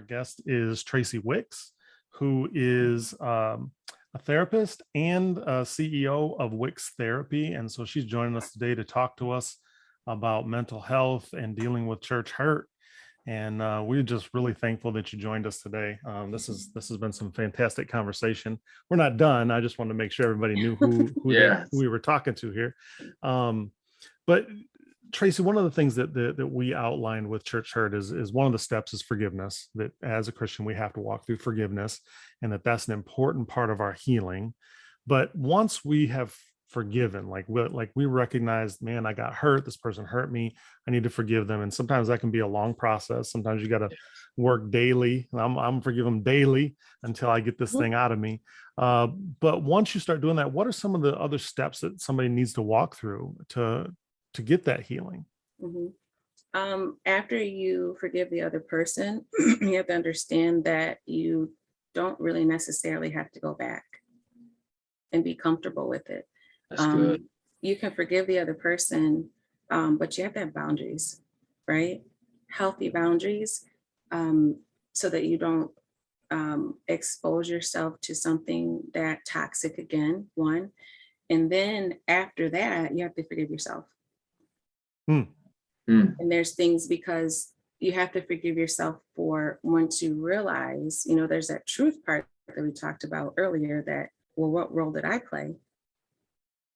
Our guest is Tracey Wicks, who is a therapist and a CEO of Wicks Therapy. And so she's joining us today to talk to us about mental health and dealing with church hurt. And we're just really thankful that you joined us today. This has been some fantastic conversation. We're not done. I just wanted to make sure everybody knew who we were talking to here. But Tracey, one of the things that we outlined with church hurt is one of the steps is forgiveness, that as a Christian, we have to walk through forgiveness, and that's an important part of our healing. But once we have forgiven, like we recognize, man, I got hurt, this person hurt me, I need to forgive them. And sometimes that can be a long process. Sometimes you got to work daily. I'm forgive them daily until I get this thing out of me. But once you start doing that, what are some of the other steps that somebody needs to walk through to get that healing? After you forgive the other person, you have to understand that you don't really necessarily have to go back and be comfortable with it. That's good. You can forgive the other person, but you have to have boundaries, right? Healthy boundaries, so that you don't expose yourself to something that toxic again, one. And then after that, you have to forgive yourself. And there's things, because you have to forgive yourself for once you realize, there's that truth part that we talked about earlier, that, well, what role did I play?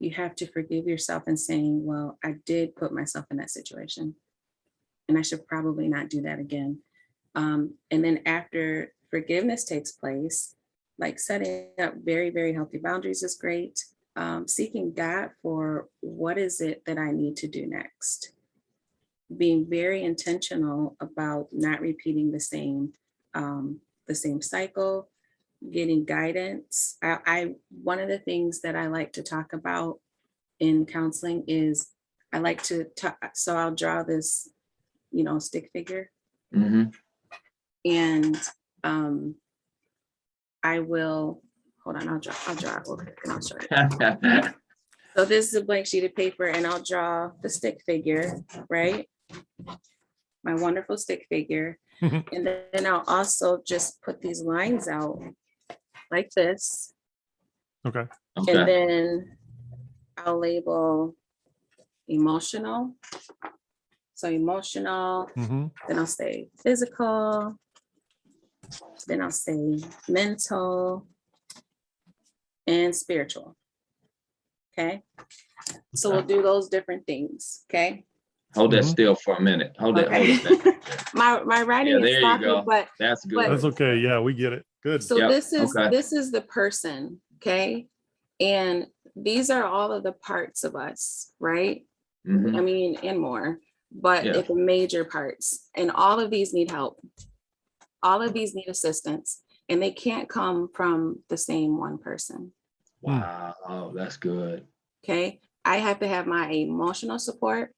You have to forgive yourself and saying, well, I did put myself in that situation and I should probably not do that again. And then after forgiveness takes place, like setting up very, very healthy boundaries is great. Seeking God for what is it that I need to do next. Being very intentional about not repeating the same cycle, getting guidance. One of the things that I like to talk about in counseling is I like to talk, so I'll draw this, stick figure. And I will, hold on, I'll draw it real quick and I'll show you. So this is a blank sheet of paper and I'll draw the stick figure, right? My wonderful stick figure. And then I'll also just put these lines out like this. Okay. And then I'll label emotional. So emotional, then I'll say physical, then I'll say mental and spiritual. Okay. So we'll do those different things. Okay. Hold that still for a minute. Hold it. My writing is sloppy, but that's good. That's okay. Yeah, we get it. Good. So this is the person. Okay. And these are all of the parts of us, right? I mean, and more, but it's major parts. And all of these need help. All of these need assistance, and they can't come from the same one person. Wow, that's good. Okay. I have to have my emotional support,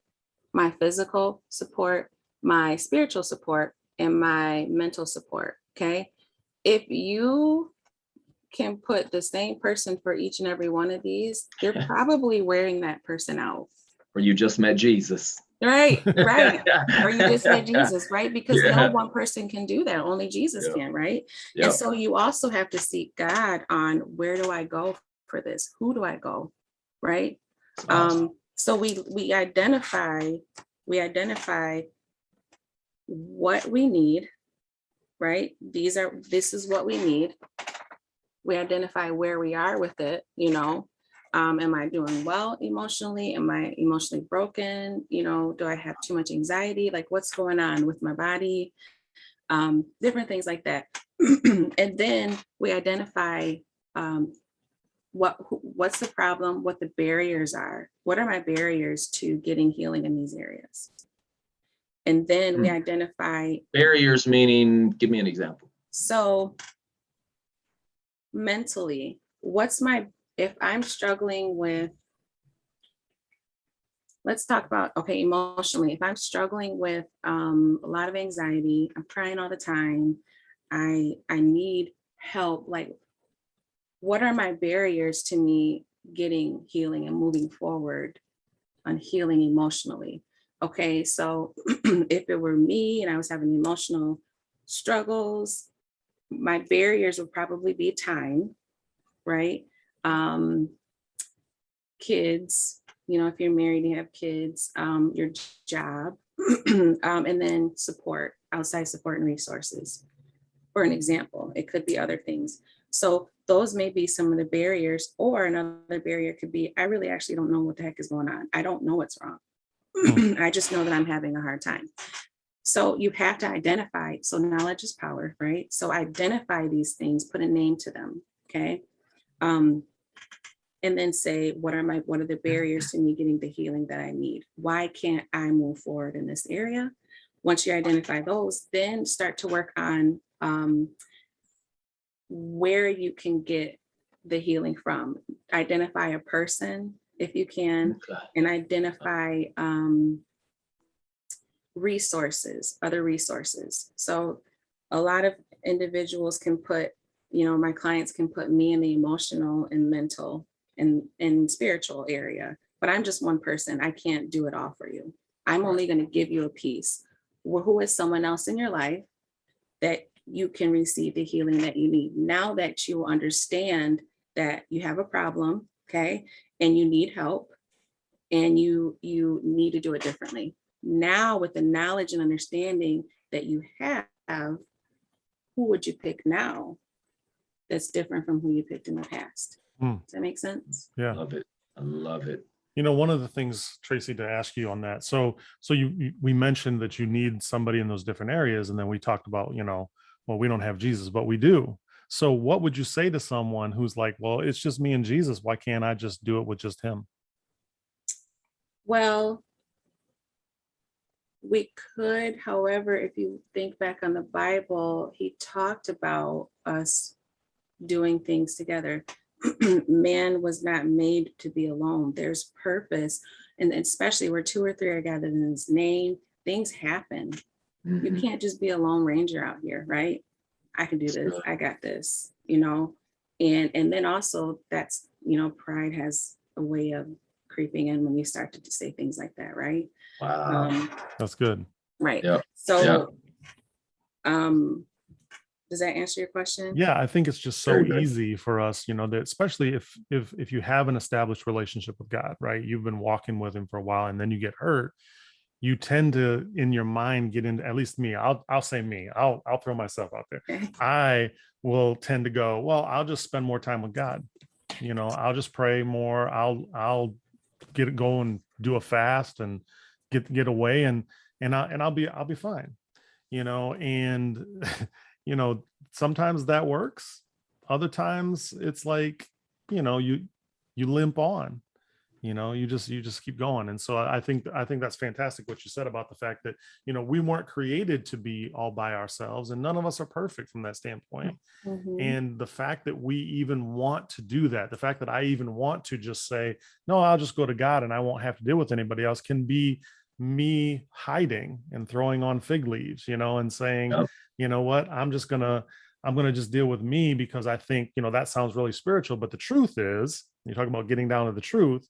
my physical support, my spiritual support, and my mental support. Okay. If you can put the same person for each and every one of these, you're probably wearing that person out. Or you just met Jesus. Right. Or you just met Jesus, right? Because no one person can do that. Only Jesus can, right? And so you also have to seek God on, where do I go for this? Who do I go? Right. Awesome. So we identify what we need, right? This is what we need. We identify where we are with it, am I doing well emotionally? Am I emotionally broken? Do I have too much anxiety? Like, what's going on with my body? Different things like that. And then we identify what's the problem, what the barriers are. What are my barriers to getting healing in these areas? And then we identify barriers, meaning, give me an example. So mentally, if I'm struggling with, let's talk about, emotionally, if I'm struggling with a lot of anxiety, I'm crying all the time, I need help, like, what are my barriers to me getting healing and moving forward on healing emotionally? Okay, so if it were me and I was having emotional struggles, my barriers would probably be time, right? Kids, if you're married and you have kids, your job, and then support, outside support and resources. For an example, it could be other things. So those may be some of the barriers, or another barrier could be, I really actually don't know what the heck is going on. I don't know what's wrong. I just know that I'm having a hard time. So you have to identify. So knowledge is power, right? So identify these things, put a name to them. Okay. And then say, what are the barriers to me getting the healing that I need? Why can't I move forward in this area? Once you identify those, then start to work on where you can get the healing from. Identify a person if you can, and identify resources, other resources. So a lot of individuals can put, my clients can put me in the emotional and mental and spiritual area, but I'm just one person. I can't do it all for you. I'm only going to give you a piece. Who is someone else in your life that you can receive the healing that you need? Now that you understand that you have a problem, okay, and you need help, and you need to do it differently. Now, with the knowledge and understanding that you have, who would you pick now that's different from who you picked in the past? Does that make sense? Yeah. I love it. I love it. One of the things, Tracey, to ask you on that. So we mentioned that you need somebody in those different areas. And then we talked about, well, we don't have Jesus, but we do. So what would you say to someone who's like, well, it's just me and Jesus. Why can't I just do it with just him? Well, we could, however, if you think back on the Bible, he talked about us doing things together. Man was not made to be alone. There's purpose. And especially where two or three are gathered in his name, things happen. You can't just be a lone ranger out here, right? I can do this. I got this, and then also that's, pride has a way of creeping in when you start to say things like that, right? Wow. That's good. Right. Yep. So, does that answer your question? Yeah, I think it's just so Very good. easy for us, that especially if you have an established relationship with God, right? You've been walking with him for a while and then you get hurt, you tend to, in your mind, get into, at least me, I'll say me, I'll throw myself out there. Okay. I will tend to go, well, I'll just spend more time with God. I'll just pray more. I'll get it going, do a fast and get away and I'll be fine. And sometimes that works. Other times it's like, you limp on, you just keep going. And so I think that's fantastic what you said about the fact that, we weren't created to be all by ourselves, and none of us are perfect from that standpoint. Mhm. And the fact that we even want to do that, the fact that I even want to just say, no, I'll just go to God and I won't have to deal with anybody else, can be me hiding and throwing on fig leaves, and saying, Yep. you know what, I'm going to just deal with me because I think, that sounds really spiritual. But the truth is, you talk about getting down to the truth,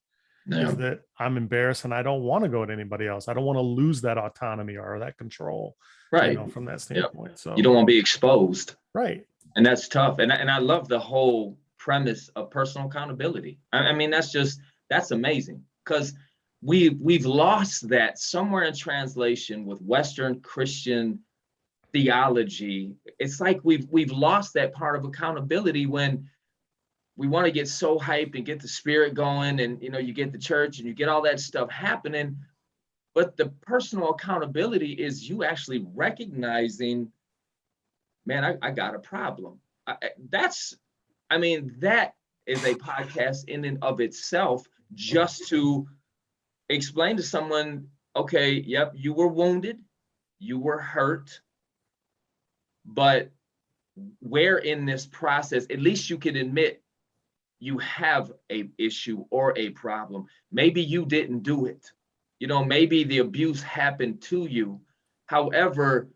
is that I'm embarrassed and I don't want to go to anybody else. I don't want to lose that autonomy or that control, Right. from that standpoint. Yep. So You don't want to be exposed. Right. And that's tough. And I love the whole premise of personal accountability. I mean, that's amazing, because we've lost that somewhere in translation with Western Christian theology. It's like we've lost that part of accountability when we want to get so hyped and get the spirit going, and you get the church and you get all that stuff happening. But the personal accountability is you actually recognizing, man, I got a problem. That is a podcast in and of itself, just to explain to someone, okay, yep, you were wounded, you were hurt, but where in this process, at least you can admit you have a issue or a problem. Maybe you didn't do it. Maybe the abuse happened to you. However,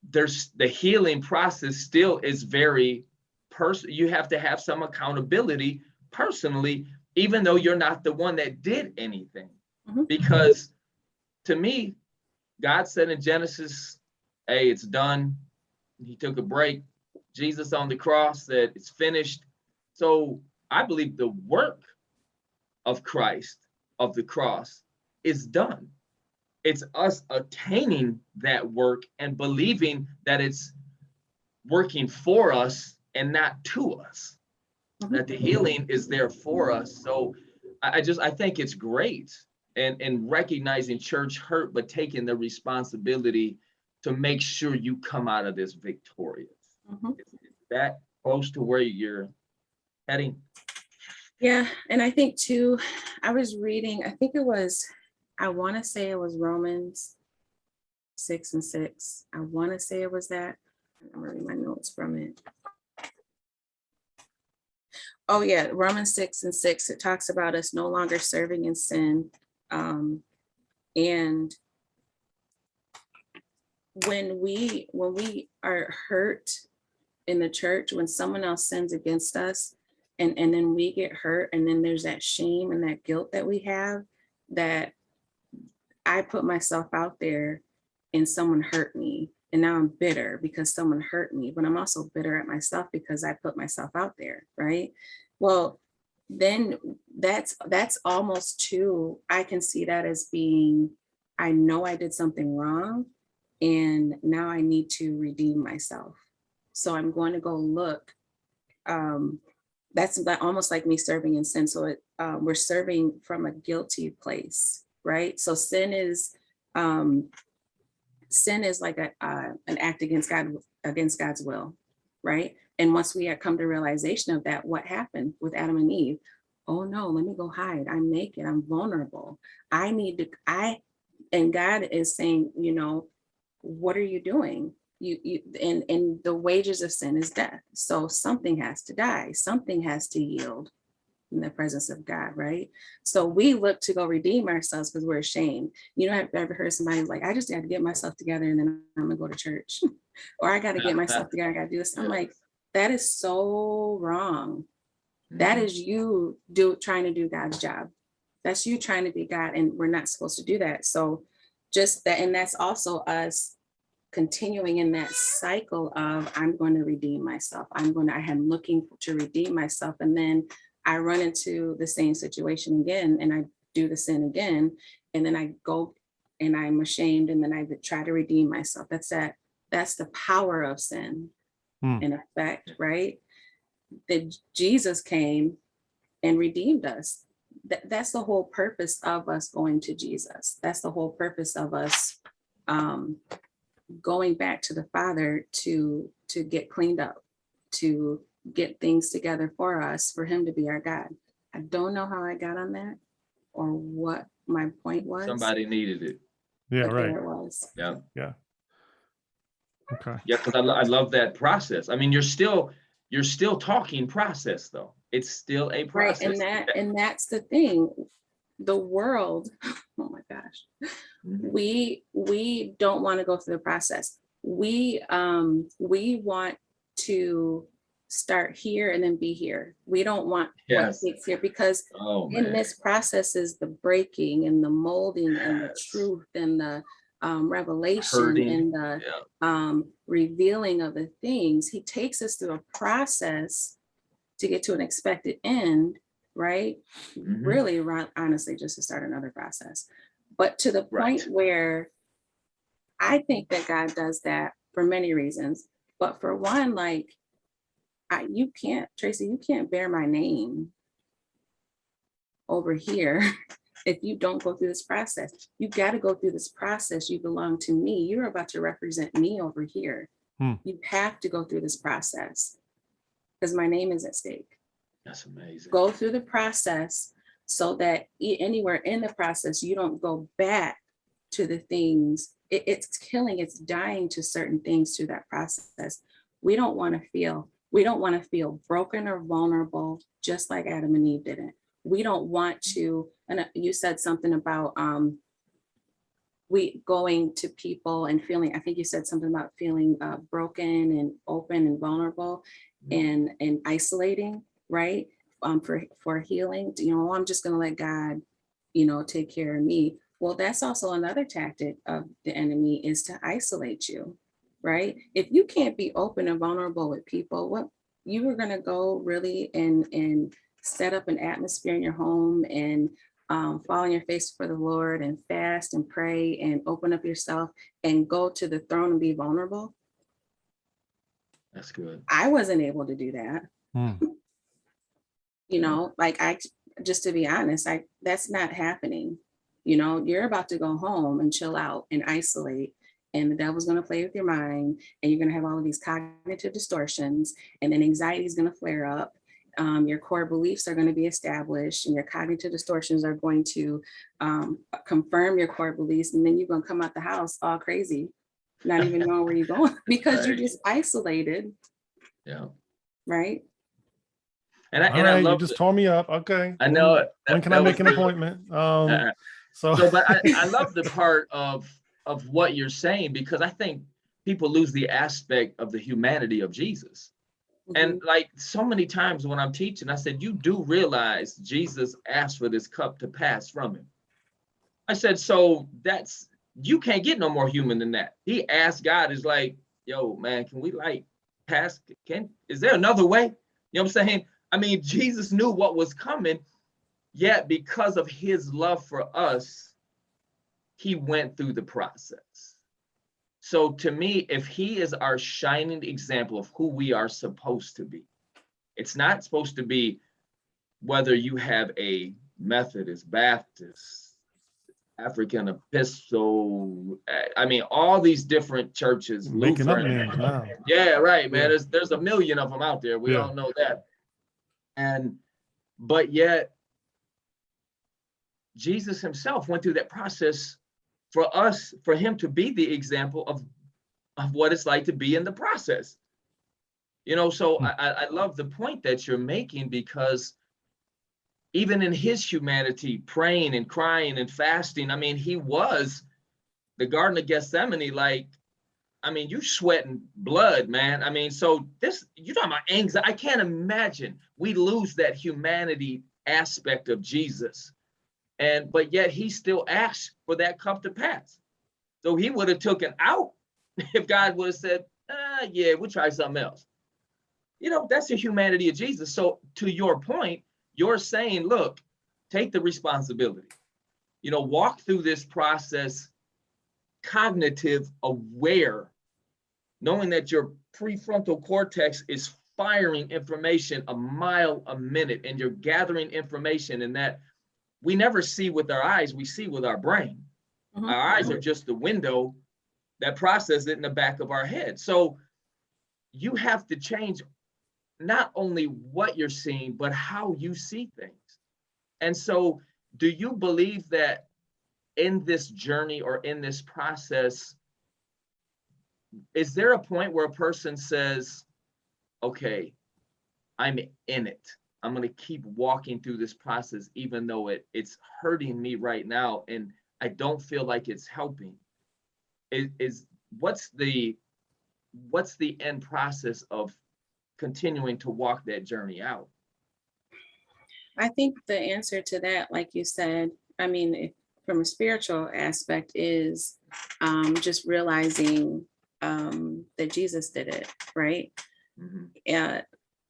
there's the healing process still is very personal. You have to have some accountability personally, even though you're not the one that did anything. Mhm. Because to me, God said in Genesis hey, it's done. He took a break. Jesus on the cross said, it's finished. So I believe the work of Christ, of the cross, is done. It's us attaining that work and believing that it's working for us and not to us, that the healing is there for us. So I think it's great, and recognizing church hurt, but taking the responsibility to make sure you come out of this victorious. Is that close to where you're heading? Yeah. And I think too, I was reading, I want to say it was Romans 6:6. I want to say it was that. I'm reading my notes from it. Oh yeah, Romans 6:6. It talks about us no longer serving in sin. And when we are hurt in the church, when someone else sins against us, and then we get hurt, and then there's that shame and that guilt that we have, that I put myself out there and someone hurt me, and now I'm bitter because someone hurt me, but I'm also bitter at myself because I put myself out there, right? Well, then that's almost too, I can see that as being, I know I did something wrong, and now I need to redeem myself. So I'm going to go look. That's almost like me serving in sin. So we're serving from a guilty place, right? So sin is like an act against God, against God's will, right? And once we had come to realization of that, what happened with Adam and Eve? Oh no, let me go hide. I'm naked. I'm vulnerable. And God is saying, what are you doing? And the wages of sin is death. So something has to die. Something has to yield in the presence of God, right? So we look to go redeem ourselves because we're ashamed. I've ever heard somebody like, I just got to get myself together and then I'm gonna go to church, or I got to get myself together. I got to do this. I'm like, that is so wrong. That is you trying to do God's job. That's you trying to be God, and we're not supposed to do that. So just that, and that's also us continuing in that cycle of, I'm going to redeem myself. I am looking to redeem myself. And then I run into the same situation again, and I do the sin again. And then I go and I'm ashamed, and then I try to redeem myself. That's the power of sin in effect, right? That Jesus came and redeemed us. That's the whole purpose of us going to Jesus. That's the whole purpose of us going back to the Father to get cleaned up, to get things together for us, for him to be our God. I don't know how I got on that or what my point was. Somebody needed it. Yeah, right. There it was. Yeah. Yeah. Okay. Yeah, because I love that process. I mean, you're still talking process though. It's still a process. Right, and that's the thing. The world, oh my gosh, we don't want to go through the process. We want to start here and then be here. We don't want what takes here, because in this process is the breaking and the molding and the truth and the revelation and the revealing of the things. He takes us through a process to get to an expected end, right? Really, honestly, just to start another process. But to the point where I think that God does that for many reasons. But for one, like, you can't, Tracey, you can't bear my name over here if you don't go through this process. You got to go through this process. You belong to me. You're about to represent me over here. You have to go through this process because my name is at stake. That's amazing. Go through the process so that anywhere in the process, you don't go back to the things. It's dying to certain things through that process. We don't want to feel broken or vulnerable, just like Adam and Eve didn't. We don't want to, and you said something about we going to people and feeling, I think you said something about feeling broken and open and vulnerable and isolating, right? For healing, I'm just going to let God, take care of me. Well, that's also another tactic of the enemy, is to isolate you, right? If you can't be open and vulnerable with people, what you were going to go really and set up an atmosphere in your home and fall on your face for the Lord and fast and pray and open up yourself and go to the throne and be vulnerable. That's good. I wasn't able to do that. You know, like just to be honest, that's not happening. You know, you're about to go home and chill out and isolate, and the devil's going to play with your mind, and you're going to have all of these cognitive distortions, and then anxiety is going to flare up. Your core beliefs are going to be established, and your cognitive distortions are going to confirm your core beliefs, and then you're going to come out the house all crazy, not even knowing where you're going because you're just isolated. Yeah. Right. And I love you just tore me up. Okay. I know it. When can I make an appointment? But I love the part of what you're saying, because I think people lose the aspect of the humanity of Jesus. And like so many times when I'm teaching, I said, you do realize Jesus asked for this cup to pass from him. I said, so you can't get no more human than that. He asked God, is like, yo, man, can we like pass? Is there another way? You know what I'm saying? I mean, Jesus knew what was coming, yet because of his love for us, he went through the process. So to me, if he is our shining example of who we are supposed to be, it's not supposed to be whether you have a Methodist, Baptist, African Episcopal, I mean, all these different churches. Making up names now. Yeah, right, man. There's a million of them out there. We all know that. But yet, Jesus himself went through that process for him to be the example of what it's like to be in the process. You know, so I love the point that you're making, because even in his humanity, praying and crying and fasting, I mean, he was the Garden of Gethsemane, like, I mean, you sweating blood, man. I mean, so you're talking about anxiety. I can't imagine we lose that humanity aspect of Jesus. But yet he still asked for that cup to pass. So he would have taken out if God would have said, yeah, we'll try something else. You know, that's the humanity of Jesus. So to your point, you're saying, look, take the responsibility, you know, walk through this process, cognitive aware, knowing that your prefrontal cortex is firing information a mile a minute, and you're gathering information, and that we never see with our eyes, we see with our brain. Our eyes are just the window that processes it in the back of our head. So you have to change not only what you're seeing, but how you see things. And so do you believe that in this journey or in this process, is there a point where a person says, okay, I'm in it. I'm going to keep walking through this process, even though it's hurting me right now, and I don't feel like it's helping. What's the end process of continuing to walk that journey out? I think the answer to that, like you said, I mean, from a spiritual aspect, is just realizing that Jesus did it, right?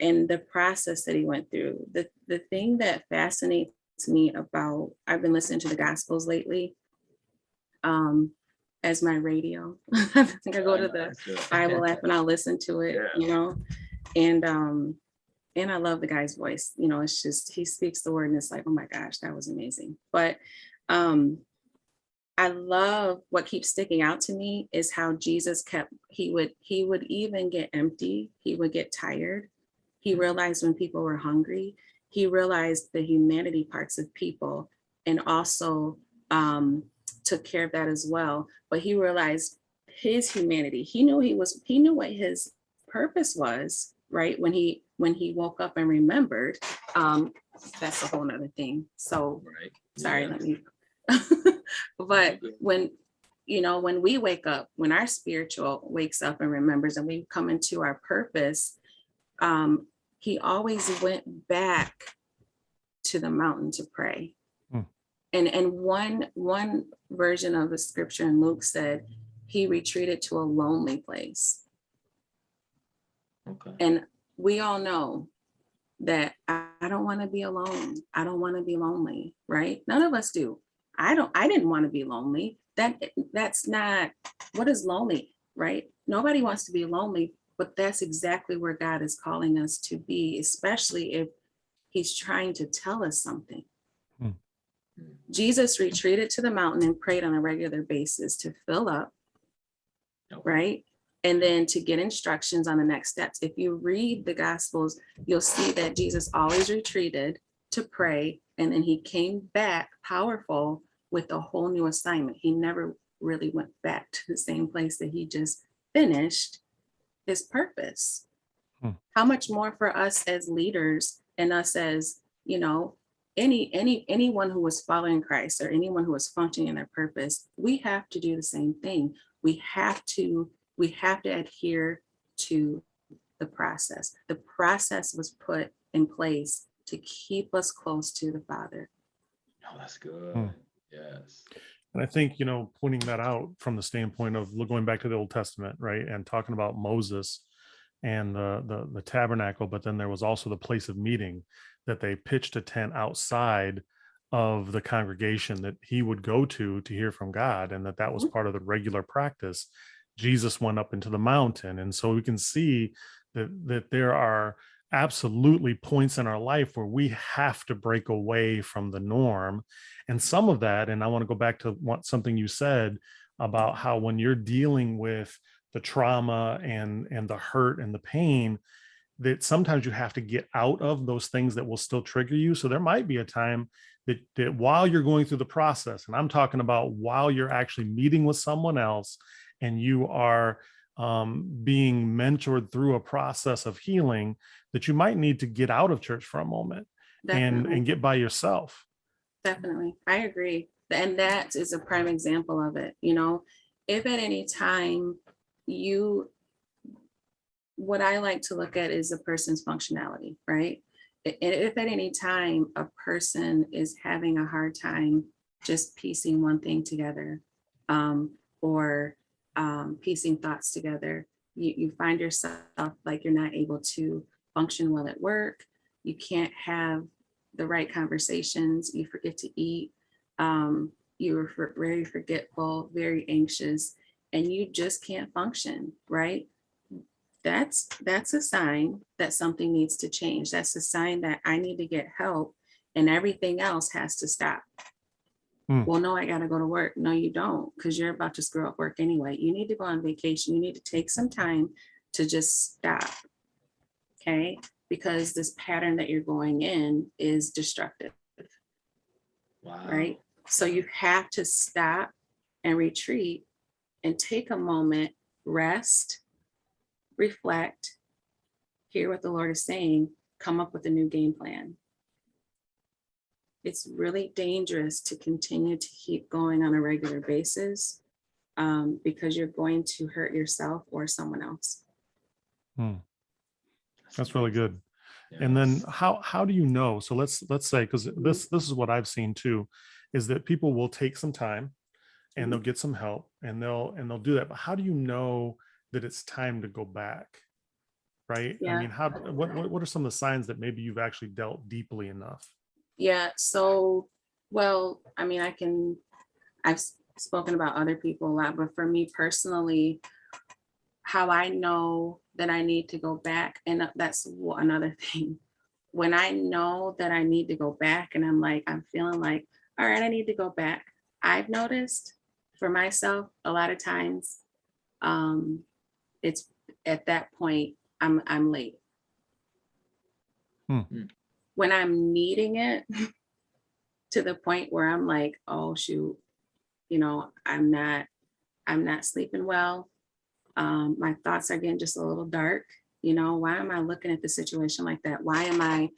And the process that he went through. The thing that fascinates me about, I've been listening to the Gospels lately as my radio. I think I go to the Bible app and I'll listen to it, you know, and I love the guy's voice. You know, it's just, he speaks the word and it's like, oh my gosh, that was amazing. But I love what keeps sticking out to me is how Jesus he would even get empty. He would get tired. He realized when people were hungry. He realized the humanity parts of people and also took care of that as well. But he realized his humanity. He knew what his purpose was, right? When he woke up and remembered. That's a whole nother thing. So sorry, let me but when we wake up, when our spiritual wakes up and remembers and we come into our purpose, he always went back to the mountain to pray. And one version of the scripture in Luke said he retreated to a lonely place. Okay. And we all know that I don't want to be alone. I don't want to be lonely, right? None of us do. I didn't want to be lonely. That's not, what is lonely, right? Nobody wants to be lonely, but that's exactly where God is calling us to be, especially if he's trying to tell us something. Hmm. Jesus retreated to the mountain and prayed on a regular basis to fill up, right? And then to get instructions on the next steps. If you read the Gospels, you'll see that Jesus always retreated to pray, and then he came back powerful with a whole new assignment. He never really went back to the same place that he just finished his purpose. How much more for us as leaders and us as, anyone who was following Christ or anyone who was functioning in their purpose, we have to do the same thing. We have to adhere to the process. The process was put in place to keep us close to the Father. Oh, that's good. Yes. And I think, pointing that out from the standpoint of going back to the Old Testament, right, and talking about Moses and the tabernacle, but then there was also the place of meeting that they pitched a tent outside of the congregation that he would go to hear from God, and that was part of the regular practice. Jesus went up into the mountain, and so we can see that there are absolutely points in our life where we have to break away from the norm. And some of that, and I want to go back to something you said about how when you're dealing with the trauma and the hurt and the pain, that sometimes you have to get out of those things that will still trigger you. So there might be a time that while you're going through the process, and I'm talking about while you're actually meeting with someone else and you are being mentored through a process of healing, that you might need to get out of church for a moment and get by yourself. Definitely. I agree. And that is a prime example of it. If at any time what I like to look at is a person's functionality, right? If at any time a person is having a hard time just piecing one thing together, or piecing thoughts together, you find yourself like you're not able to function well at work. You can't have the right conversations. You forget to eat. You're very forgetful, very anxious, and you just can't function, right? That's a sign that something needs to change. That's a sign that I need to get help, and everything else has to stop. Well, no, I got to go to work. No, you don't, because you're about to screw up work anyway. You need to go on vacation. You need to take some time to just stop. Okay? Because this pattern that you're going in is destructive. Wow. Right? So you have to stop and retreat and take a moment, rest, reflect, hear what the Lord is saying, come up with a new game plan. It's really dangerous to continue to keep going on a regular basis, because you're going to hurt yourself or someone else. That's really good. Yes. And then how do you know? So let's say, because this is what I've seen too, is that people will take some time and they'll get some help and they'll do that. But how do you know that it's time to go back? Right? Yeah. I mean, what are some of the signs that maybe you've actually dealt deeply enough? Yeah. So, well, I mean, I've spoken about other people a lot, but for me personally, how I know that I need to go back, and that's another thing. When I know that I need to go back and I'm feeling like, all right, I need to go back. I've noticed for myself a lot of times, it's at that point, I'm late. When I'm needing it to the point where I'm like, oh shoot, I'm not sleeping well. My thoughts are getting just a little dark. Why am I looking at the situation like that? Why am I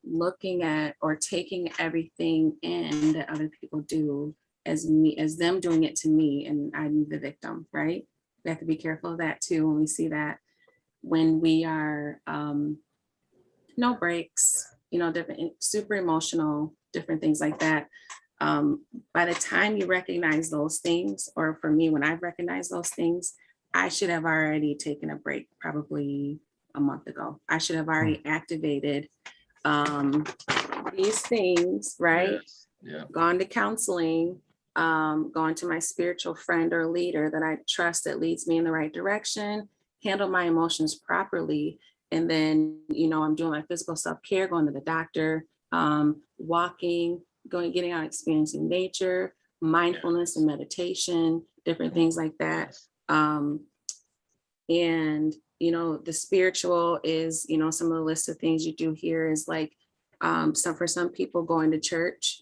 looking at or taking everything in that other people do as them doing it to me, and I'm the victim, right? We have to be careful of that too when we see that, when we are no breaks, different, super emotional, different things like that. By the time you recognize those things, or for me, when I recognize those things, I should have already taken a break probably a month ago. I should have already activated these things, right? Yes. Yeah. Gone to counseling, gone to my spiritual friend or leader that I trust that leads me in the right direction, handle my emotions properly. And then, I'm doing my physical self-care, going to the doctor, walking, getting out, experiencing nature, mindfulness and meditation, different things like that. Yes. And, the spiritual is, some of the list of things you do here is like, for some people going to church,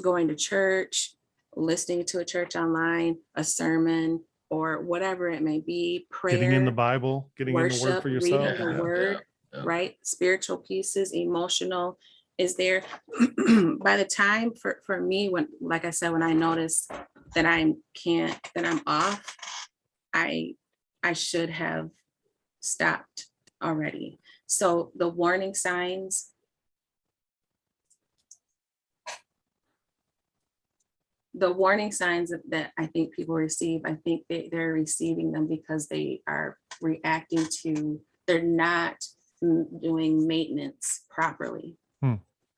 going to church, listening to a church online, a sermon, or whatever it may be, prayer, Getting in the Bible, getting in the word worship, for yourself. reading the word, right? Spiritual pieces, emotional is there. By the time for me, when, like I said, when I notice that I'm off, I should have stopped already. So the warning signs, that I think people receive, I think they're receiving them because they are reacting to, they're not doing maintenance properly.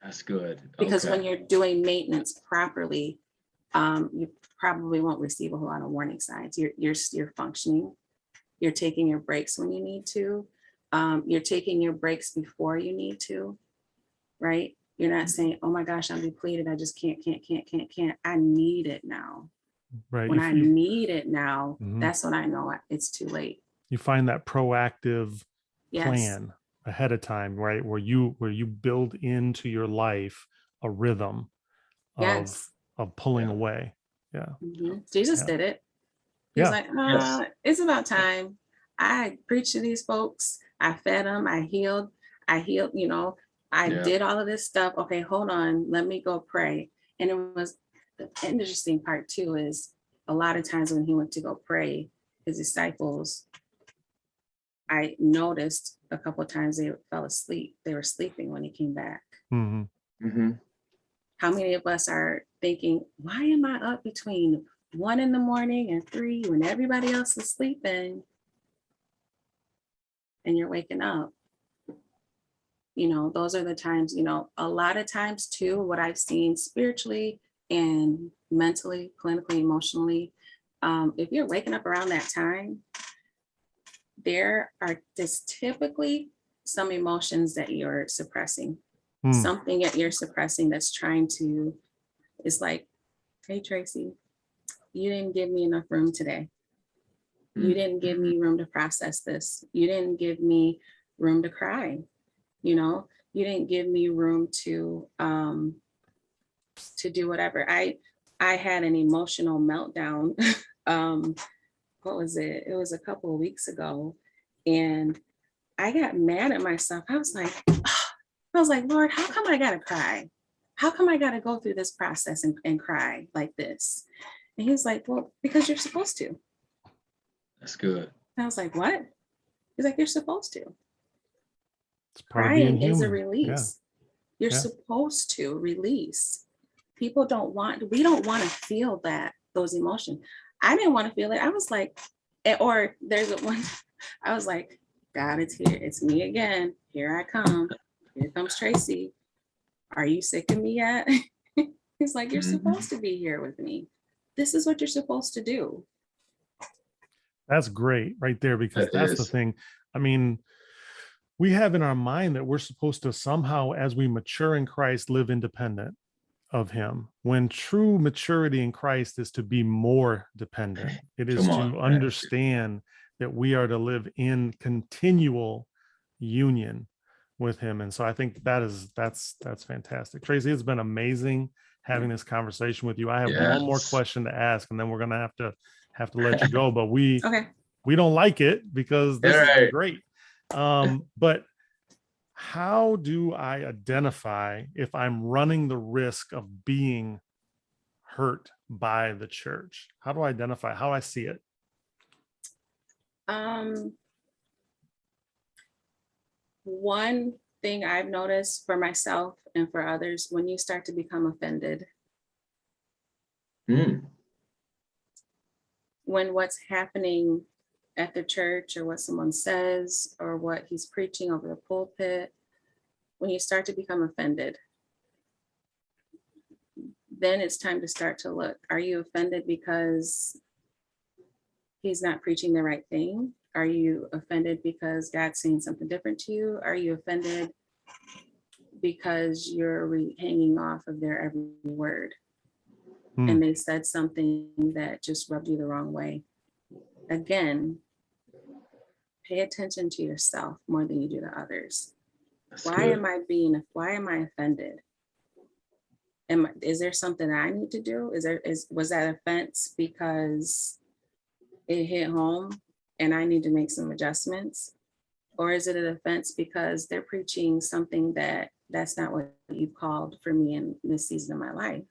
That's good. Because when you're doing maintenance properly, you probably won't receive a whole lot of warning signs. You're functioning. You're taking your breaks when you need to. You're taking your breaks before you need to, right? You're not saying, oh my gosh, I'm depleted. I just can't. I need it now. Right. When I You, need it now, Mhm. that's when I know it's too late. you find that proactive Yes. plan ahead of time, right? Where you build into your life a rhythm Yes. of pulling Yeah. away. Yeah. Mhm. Jesus Yeah. did it. He's Yeah. like, Yes. it's about time. I preached to these folks. I fed them. I healed, I Yeah. did all of this stuff. Okay, hold on. Let me go pray. And it was the interesting part too, is a lot of times when he went to go pray, his disciples, I noticed a couple of times they fell asleep. They were sleeping when he came back. Mhm. Mm-hmm. How many of us are thinking, why am I up between 1 in the morning and 3 when everybody else is sleeping and you're waking up? Those are the times, a lot of times too, what I've seen spiritually and mentally, clinically, emotionally, if you're waking up around that time, there are just typically some emotions that you're suppressing, something that you're suppressing that's trying to, it's like, hey, Tracey, you didn't give me enough room today. You didn't give me room to process this. You didn't give me room to cry. You didn't give me room to do whatever. I had an emotional meltdown. What was it? It was a couple of weeks ago, and I got mad at myself. I was like, Lord, how come I gotta cry? How come I gotta go through this process and cry like this? And he was like, well, because you're supposed to. That's good. And I was like, what? He's like, you're supposed to. It's part of being Crying is a human. release. You're supposed to release. We don't want to feel those emotions. I didn't want to feel it. I was like, or there's one, I was like, God, it's here. It's me again. Here I come. Here comes Tracey. Are you sick of me yet? He's like, you're supposed to be here with me. This is what you're supposed to do. That's great right there, because that's the thing. I mean, we have in our mind that we're supposed to somehow, as we mature in Christ, live independent of him, when true maturity in Christ is to be more dependent. It is to understand that we are to live in continual union with him. And so I think that's fantastic. Tracey, it's been amazing having this conversation with you. I have one more question to ask, and then we're gonna have to let you go, but we don't like it because this is great. But how do I identify if I'm running the risk of being hurt by the church? How do I identify? How do I see it? One thing I've noticed for myself and for others, when you start to become offended, Mm. when what's happening at the church or what someone says or what he's preaching over the pulpit, when you start to become offended, then it's time to start to look. Are you offended because he's not preaching the right thing? Are you offended because God's saying something different to you? Are you offended because you're hanging off of their every word and they said something that just rubbed you the wrong way? Again, pay attention to yourself more than you do to others. That's Why good. why am I offended? Is there something I need to do? Was that offense because it hit home and I need to make some adjustments? Or is it an offense because they're preaching something that's not what you've called for me in this season of my life?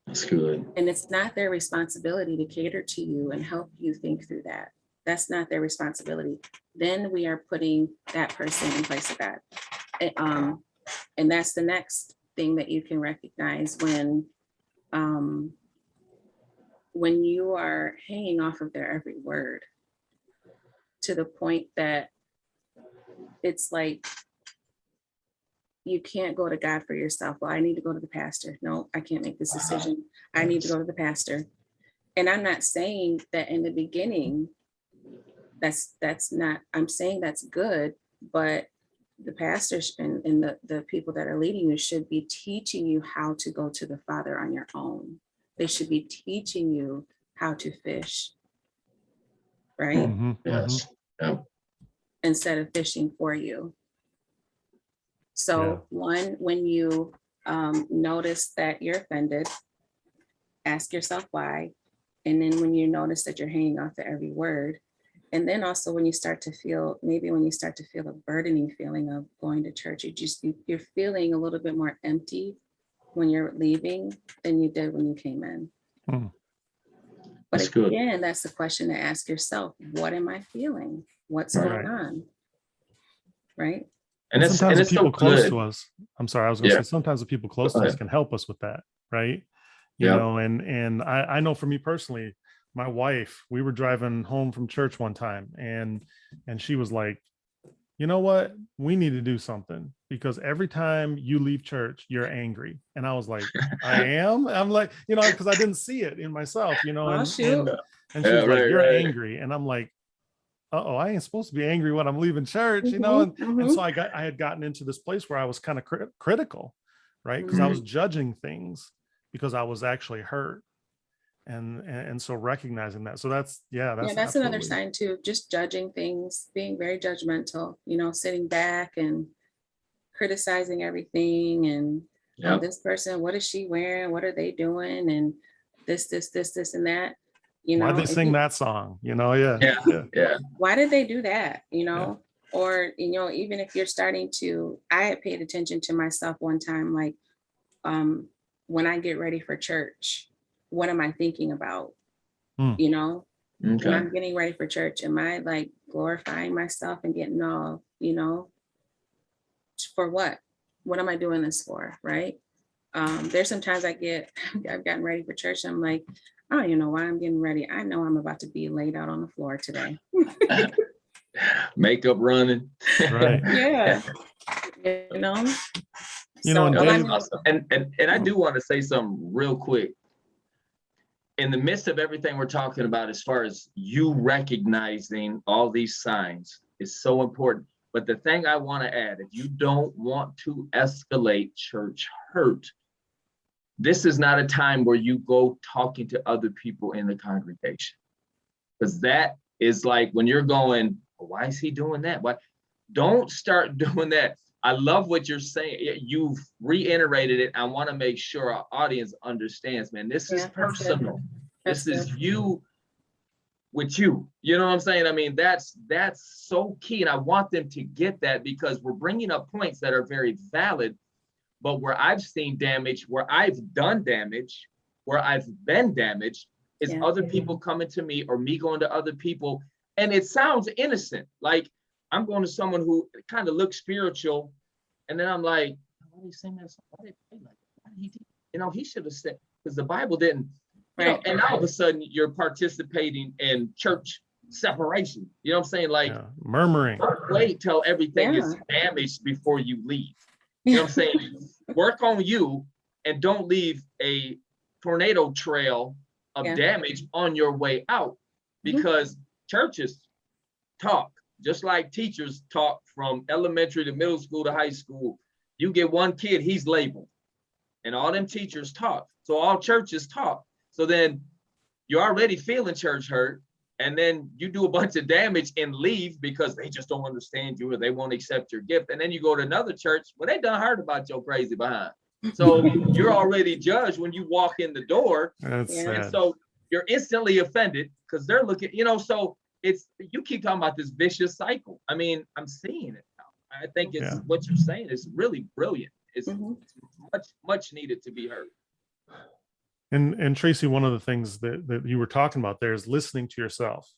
That's good. And it's not their responsibility to cater to you and help you think through that. That's not their responsibility. Then we are putting that person in place of that. And that's the next thing that you can recognize when you are hanging off of their every word to the point that it's like you can't go to God for yourself. Well, I need to go to the pastor. No, I can't make this decision. I need to go to the pastor. And I'm not saying that in the beginning, that's not, I'm saying that's good, but the pastors and the people that are leading you should be teaching you how to go to the Father on your own. They should be teaching you how to fish, right? Yes. Yeah. Instead of fishing for you. So one, when you notice that you're offended, ask yourself why. And then when you notice that you're hanging off to every word, and then also when you start to feel, maybe when you start to feel a burdening feeling of going to church, you're feeling a little bit more empty when you're leaving than you did when you came in. But That's good. again, that's the question to ask yourself. What am I feeling? What's going on? Right? And sometimes the people so close good. to us, I'm sorry, I was going to say, sometimes the people close to us can help us with that, right? You know, and I know for me personally, my wife, we were driving home from church one time and she was like, you know what, we need to do something because every time you leave church, you're angry. And I was like, I'm like, you know, because I didn't see it in myself, you know, and she was like, you're angry. And I'm like, uh-oh, I ain't supposed to be angry when I'm leaving church, you know? And so I had gotten into this place where I was kind of critical, right? Because I was judging things because I was actually hurt. And so recognizing that. So that's another sign too, just judging things, being very judgmental, you know, sitting back and criticizing everything and this person, what is she wearing? What are they doing? And this, and that. You know, why they sing that song, you know? Yeah. Why did they do that? You know, or, you know, even if you're starting to, I had paid attention to myself one time, like, when I get ready for church, what am I thinking about? You know, when I'm getting ready for church, am I like glorifying myself and getting all, you know, for what? What am I doing this for? Right. There's sometimes I've gotten ready for church. I'm like, I don't even know why I'm getting ready. I know I'm about to be laid out on the floor today. Makeup running. Right. Yeah. You know. You know, awesome. And I do want to say something real quick. In the midst of everything we're talking about, as far as you recognizing all these signs is so important. But the thing I want to add, if you don't want to escalate church hurt, this is not a time where you go talking to other people in the congregation. Because that is like when you're going, why is he doing that? Why? Don't start doing that. I love what you're saying. You've reiterated it. I want to make sure our audience understands, man, this is personal. This is you with you. You know what I'm saying? I mean, that's so key. And I want them to get that because we're bringing up points that are very valid, but where I've seen damage, where I've done damage, where I've been damaged is other people coming to me or me going to other people. And it sounds innocent. Like I'm going to someone who kind of looks spiritual And then I'm like, why did he sing that song? Why did he play like that? Why did he do? You know, he should have said, because the Bible didn't, you know, and all of a sudden you're participating in church separation. You know what I'm saying? Like murmuring. Don't wait till everything is damaged before you leave. You know what I'm saying? Work on you and don't leave a tornado trail of damage on your way out, because churches talk just like teachers talk from elementary to middle school to high school. You get one kid, he's labeled, and all them teachers talk. So all churches talk. So then you're already feeling church hurt, and then you do a bunch of damage and leave because they just don't understand you or they won't accept your gift. And then you go to another church, well, they done heard about your crazy behind. So you're already judged when you walk in the door. That's and so you're instantly offended because they're looking, you know, so it's, you keep talking about this vicious cycle. I mean, I'm seeing it now. I think it's what you're saying is really brilliant. It's much needed to be heard. And Tracey, one of the things that you were talking about there is listening to yourself.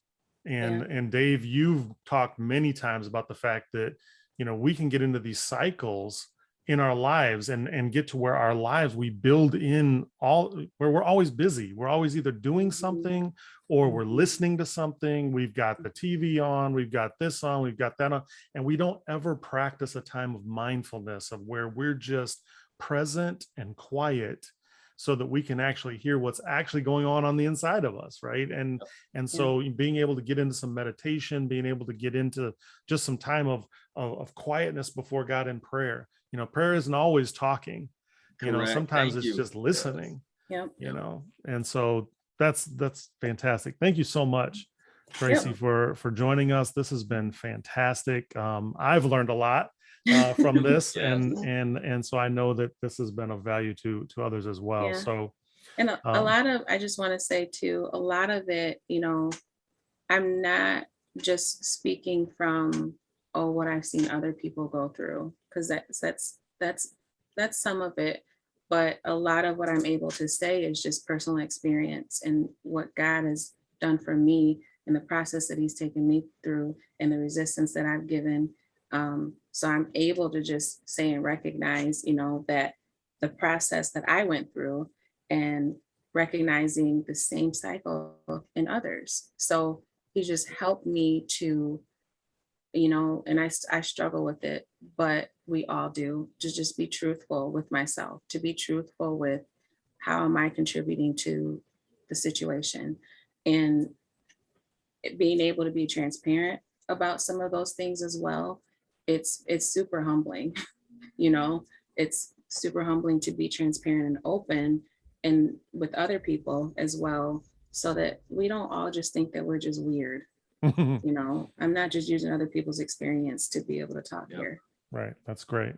And Dave, you've talked many times about the fact that, you know, we can get into these cycles in our lives and get to where our lives, we build in where we're always busy. We're always either doing something or we're listening to something. We've got the TV on, we've got this on, we've got that on, and we don't ever practice a time of mindfulness of where we're just present and quiet so that we can actually hear what's actually going on the inside of us, right? And so being able to get into some meditation, being able to get into just some time of quietness before God in prayer. You know, prayer isn't always talking. You know, sometimes it's just listening. You know, and so that's fantastic. Thank you so much, Tracey, for joining us. This has been fantastic. I've learned a lot from this, and so I know that this has been of value to others as well. So, and a lot of, I just want to say too, a lot of it, you know, I'm not just speaking from what I've seen other people go through, because that's some of it, but a lot of what I'm able to say is just personal experience and what God has done for me and the process that He's taken me through and the resistance that I've given. So I'm able to just say and recognize, you know, that the process that I went through and recognizing the same cycle in others. So He just helped me to, you know, and I struggle with it, but we all do, to just be truthful with myself, to be truthful with how am I contributing to the situation, and being able to be transparent about some of those things as well. It's super humbling, you know, it's super humbling to be transparent and open and with other people as well, so that we don't all just think that we're just weird. You know, I'm not just using other people's experience to be able to talk here. Right. That's great.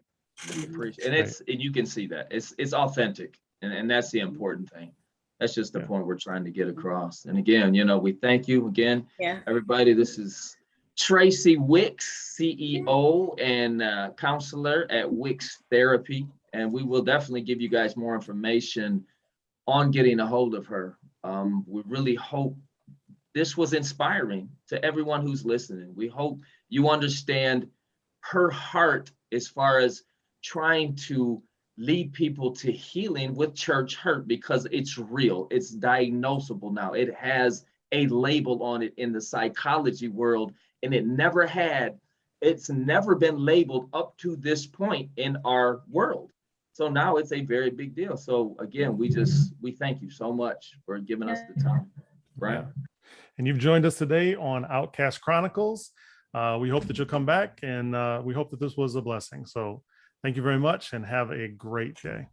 And it's, and you can see that it's authentic, and that's the important thing. That's just the point we're trying to get across. And again, you know, we thank you again, everybody. This is Tracey Wicks, CEO and counselor at Wicks Therapy, and we will definitely give you guys more information on getting a hold of her. We really hope this was inspiring to everyone who's listening. We hope you understand her heart as far as trying to lead people to healing with church hurt, because it's real, it's diagnosable now. It has a label on it in the psychology world, and it's never been labeled up to this point in our world. So now it's a very big deal. So again, we thank you so much for giving us the time. Right. And you've joined us today on Outcast Chronicles. We hope that you'll come back, and we hope that this was a blessing. So thank you very much and have a great day.